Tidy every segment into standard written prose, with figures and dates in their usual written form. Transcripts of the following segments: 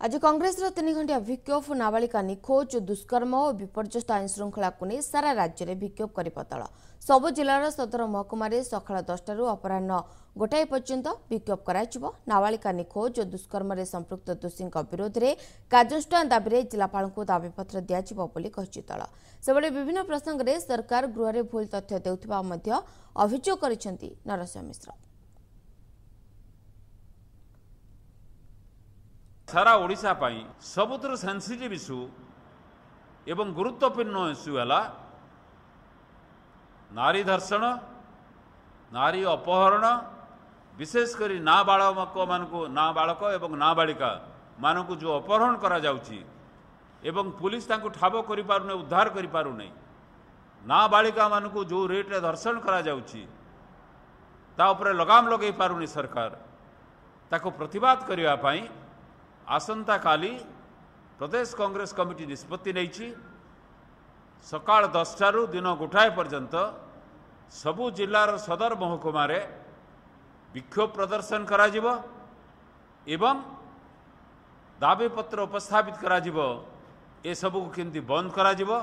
आज कांग्रेस 3 घंटिया विक्षोभ नाबालिका निखोज दुष्कर्म और विपर्यस्त आईन श्रृंखला को नहीं सारा राज्य में विक्षोभ कर दल सबु जिलार सदर महकुमार सका 10 अपराह गोटाए पर्यंत विक्षोभ कर नाबालिका निखोज और दुष्कर्म संपृक्त दोषी विरोध में कार्यानुष्ठान दाबी में जिलापाल को दाबीपत्र दिज्व दल से विभिन्न प्रसंग में सरकार गृह में भूल तथ्य देउथिबा अभियोग कर नरसिंह मिश्र। सारा ओडिशा पाई सबुतर सेंसिटिव इश्यू एवं गुरुत्वपूर्ण इश्यू है नारी धर्षण नारी अपहरण विशेषकर नाबालक एवं नाबालिका मानक जो अपहरण करा जाउची एवं पुलिस तांको ठाब करि पारुने उद्धार करि पारुने नाबालिका मानक जो रेट रे धर्षण करा जाउची ता उपरे लगाम लगे पारुनी सरकार ताको प्रतिवाद करिया पाई आसंता काली प्रदेश कांग्रेस कमिटी निष्पत्ति नहीं सकाळ 10 दिन गोटाए पर्यंत सबु जिलार सदर महकुमार विक्षोभ प्रदर्शन करा जिवो एवं दाबीपत्र उपस्थापित करा जिवो ए सबु को केमती बंद करा जिवो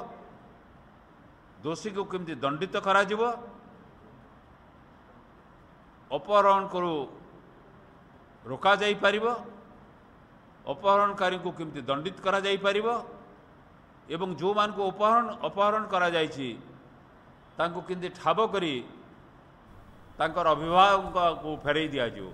दोषी को केमती दंडित करा जिवो अपहरण करू रोका जाई परिबो अपहरणकारी को केमती दंडित करा जाई परिबो एवं जो मान को अपहरण करा जायछि तांको केमती ठाब करी तांकर अभिभावक को फेरई दिया जिवो।